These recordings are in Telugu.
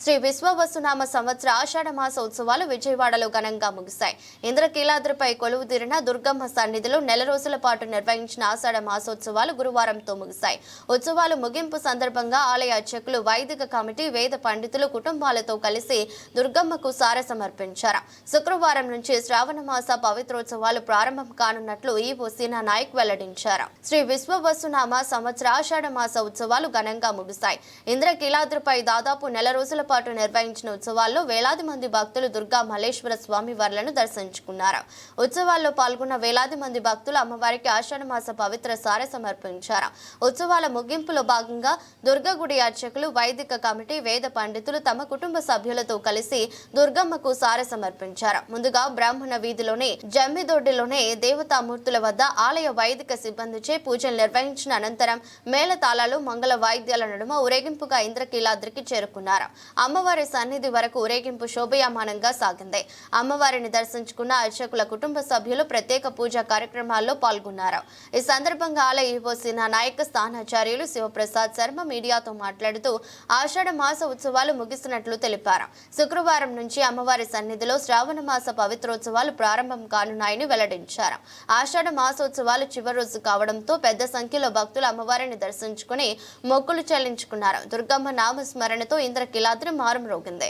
శ్రీ విశ్వవసునామ సంవత్సర ఆషాఢ మాస ఉత్సవాలు విజయవాడలో ఘనంగా ముగిశాయి. ఇంద్రకీలాద్రిపై కొలువుదీరిన దుర్గమ్మ సన్నిధిలో నెల రోజుల పాటు నిర్వహించిన ఆషాఢ మాసోత్సవాలు గురువారంతో ముగిశాయి. ఉత్సవాలు ముగింపు సందర్భంగా ఆలయ అర్చకులు, వైదిక కమిటీ, వేద పండితులు కుటుంబాలతో కలిసి దుర్గమ్మకు సారె సమర్పించారు. శుక్రవారం నుంచి శ్రావణ మాస పవిత్రోత్సవాలు ప్రారంభం కానున్నట్లు ఈవో సీనా నాయక్ వెల్లడించారు. శ్రీ విశ్వవసునామ సంవత్సర ఆషాఢ మాస ఉత్సవాలు ఘనంగా ముగిశాయి. ఇంద్రకీలాద్రిపై దాదాపు నెల రోజుల పాటు నిర్వహించిన ఉత్సవాల్లో వేలాది మంది భక్తులు దుర్గా మల్లేశ్వర స్వామి వార్లను దర్శించుకున్నారు. ఉత్సవాల్లో పాల్గొన్న వేలాది మంది భక్తులు అమ్మవారికి ఆషాఢ మాస పవిత్ర సారె సమర్పించారు. ఉత్సవాల ముగింపులో భాగంగా దుర్గగుడి అర్చకులు, వైదిక కమిటీ, వేద పండితులు తమ కుటుంబ సభ్యులతో కలిసి దుర్గమ్మకు సారె సమర్పించారు. ముందుగా బ్రాహ్మణ వీధిలోని జమ్మిదొడ్డిలోనే దేవతామూర్తుల వద్ద ఆలయ వైదిక సిబ్బందిచే పూజలు నిర్వహించిన అనంతరం మేళతాళాలు, మంగళ వాయిద్యాల నడుమ ఊరేగింపుగా ఇంద్రకీలాద్రికి చేరుకున్నారు. అమ్మవారి సన్నిధి వరకు ఊరేగింపు శోభయామానంగా సాగింది. అమ్మవారిని దర్శించుకున్న అర్చకుల కుటుంబ సభ్యులు ప్రత్యేక పూజా కార్యక్రమాల్లో పాల్గొన్నారు. ఈ సందర్భంగా ఆలయ ఈవో సీనా నాయక్, స్థానాచార్యులు శివప్రసాద్ శర్మ మీడియాతో మాట్లాడుతూ ఆషాఢ మాస ఉత్సవాలు ముగిసినట్లు తెలిపారు. శుక్రవారం నుంచి అమ్మవారి సన్నిధిలో శ్రావణ మాస పవిత్రోత్సవాలు ప్రారంభం కానున్నాయని వెల్లడించారు. ఆషాఢ మాసోత్సవాలు చివరి రోజు కావడంతో పెద్ద సంఖ్యలో భక్తులు అమ్మవారిని దర్శించుకుని మొక్కులు చెల్లించుకున్నారు. దుర్గమ్మ నామస్మరణతో ఇంద్రకీలాద్రి మారుమ్రోగింది.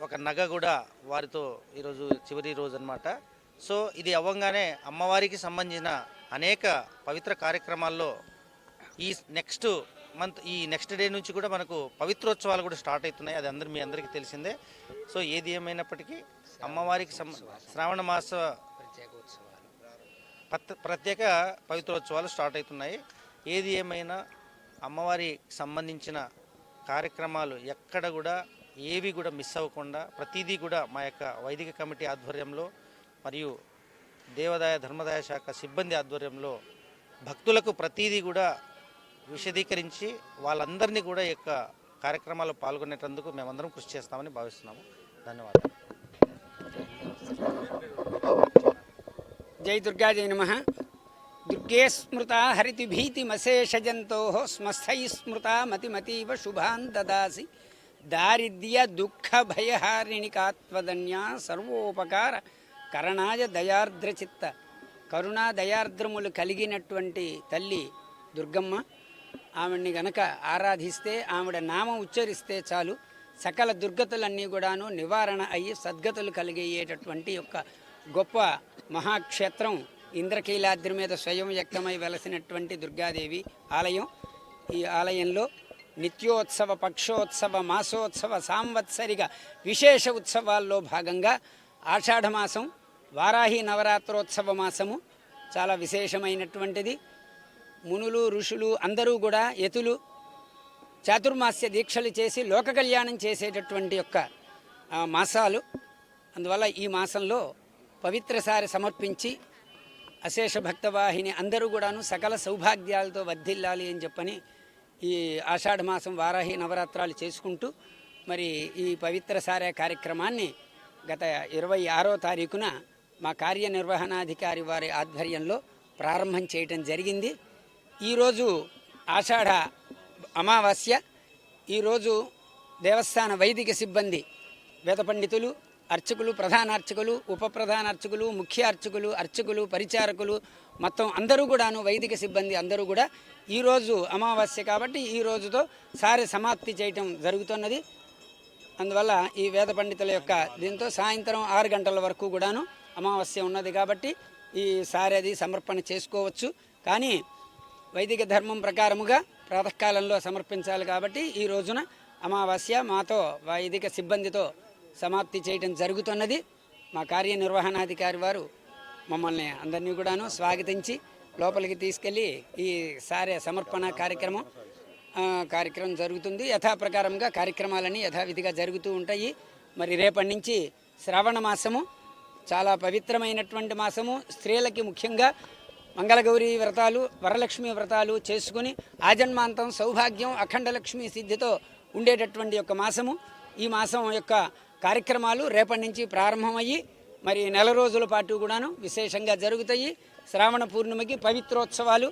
ఒక నగ కూడా వారితో ఈరోజు చివరి రోజు అన్నమాట. సో ఇది అవ్వంగానే అమ్మవారికి సంబంధించిన అనేక పవిత్ర కార్యక్రమాల్లో ఈ నెక్స్ట్ డే నుంచి కూడా మనకు పవిత్రోత్సవాలు కూడా స్టార్ట్ అవుతున్నాయి. అది మీ అందరికీ తెలిసిందే. సో ఏది ఏమైనప్పటికీ అమ్మవారికి శ్రావణ మాస ప్రత్యేక పవిత్రోత్సవాలు స్టార్ట్ అవుతున్నాయి. ఏది ఏమైనా అమ్మవారికి సంబంధించిన కార్యక్రమాలు ఎక్కడ కూడా ఏవి కూడా మిస్ అవ్వకుండా ప్రతిదీ కూడా మా యొక్క వైదిక కమిటీ ఆధ్వర్యంలో మరియు దేవాదాయ ధర్మదాయ శాఖ సిబ్బంది ఆధ్వర్యంలో భక్తులకు ప్రతిదీ కూడా విశదీకరించి వాళ్ళందరినీ కూడా ఈ యొక్క కార్యక్రమాల్లో పాల్గొనేటందుకు మేమందరం కృషి చేస్తామని భావిస్తున్నాము. ధన్యవాదాలు. జై దుర్గా, జై నమః. దుర్గే స్మృత హరితిభీతిమశేషజంతో స్మస్థై స్మృత మతిమతీవ శుభాన్ దదాసి. దారిద్ర్య దుఃఖ భయహారిణికాత్వదన్యా సర్వోపకార కరణాయ దయార్ద్రచిత్త. కరుణా దయార్ద్రములు కలిగినటువంటి తల్లి దుర్గమ్మ. ఆవిడ్ని గనక ఆరాధిస్తే, ఆవిడ నామం ఉచ్చరిస్తే చాలు సకల దుర్గతులన్నీ కూడాను నివారణ అయ్యి సద్గతులు కలిగేటటువంటి యొక్క గొప్ప మహాక్షేత్రం ఇంద్రకీలాద్రి మీద స్వయం వ్యక్తమై వెలసినటువంటి దుర్గాదేవి ఆలయం. ఈ ఆలయంలో నిత్యోత్సవ, పక్షోత్సవ, మాసోత్సవ, సాంవత్సరిక విశేష ఉత్సవాల్లో భాగంగా ఆషాఢమాసం వారాహి నవరాత్రోత్సవ మాసము చాలా విశేషమైనటువంటిది. మునులు, ఋషులు అందరూ కూడా యతులు చాతుర్మాస్య దీక్షలు చేసి లోక కళ్యాణం చేసేటటువంటి యొక్క మాసాలు. అందువల్ల ఈ మాసంలో పవిత్రసారి సమర్పించి అశేష భక్తవాహిని అందరూ కూడాను సకల సౌభాగ్యాలతో వర్ధిల్లాలి అని చెప్పని ఈ ఆషాఢ మాసం వారాహి నవరాత్రాలు చేసుకుంటూ మరి ఈ పవిత్ర సారే కార్యక్రమాన్ని గత 26వ తారీఖున మా కార్యనిర్వహణాధికారి వారి ఆధ్వర్యంలో ప్రారంభం చేయటం జరిగింది. ఈరోజు ఆషాఢ అమావాస్య. ఈరోజు దేవస్థాన వైదిక సిబ్బంది, వేద పండితులు, అర్చకులు, ప్రధాన అర్చకులు, ఉప ప్రధాన అర్చకులు, ముఖ్య అర్చకులు, అర్చకులు, పరిచారకులు మొత్తం అందరూ కూడాను వైదిక సిబ్బంది అందరూ కూడా ఈరోజు అమావాస్య కాబట్టి ఈ రోజుతో సారె సమాప్తి చేయటం జరుగుతున్నది. అందువల్ల ఈ వేద పండితుల యొక్క దీంతో సాయంత్రం 6 గంటల వరకు కూడాను అమావాస్య ఉన్నది కాబట్టి ఈ సారెది సమర్పణ చేసుకోవచ్చు. కానీ వైదిక ధర్మం ప్రకారముగా ప్రాతకాలంలో సమర్పించాలి కాబట్టి ఈ రోజున అమావాస్య మాతో వైదిక సిబ్బందితో సమాప్తి చేయడం జరుగుతున్నది. మా కార్యనిర్వహణాధికారి వారు మమ్మల్ని అందరినీ కూడాను స్వాగతించి లోపలికి తీసుకెళ్ళి ఈ సారె సమర్పణ కార్యక్రమం జరుగుతుంది. యథాప్రకారంగా కార్యక్రమాలన్నీ యథావిధిగా జరుగుతూ ఉంటాయి. మరి రేపటి నుంచి శ్రావణ మాసము చాలా పవిత్రమైనటువంటి మాసము. స్త్రీలకి ముఖ్యంగా మంగళగౌరీ వ్రతాలు, వరలక్ష్మి వ్రతాలు చేసుకుని ఆజన్మాంతం సౌభాగ్యం, అఖండలక్ష్మి సిద్ధితో ఉండేటటువంటి యొక్క మాసము. ఈ మాసం యొక్క కార్యక్రమాలు రేపటి నుంచి ప్రారంభమయ్యి మరి నెల రోజుల పాటు కూడాను విశేషంగా జరుగుతాయి. శ్రావణ పూర్ణిమకి పవిత్రోత్సవాలు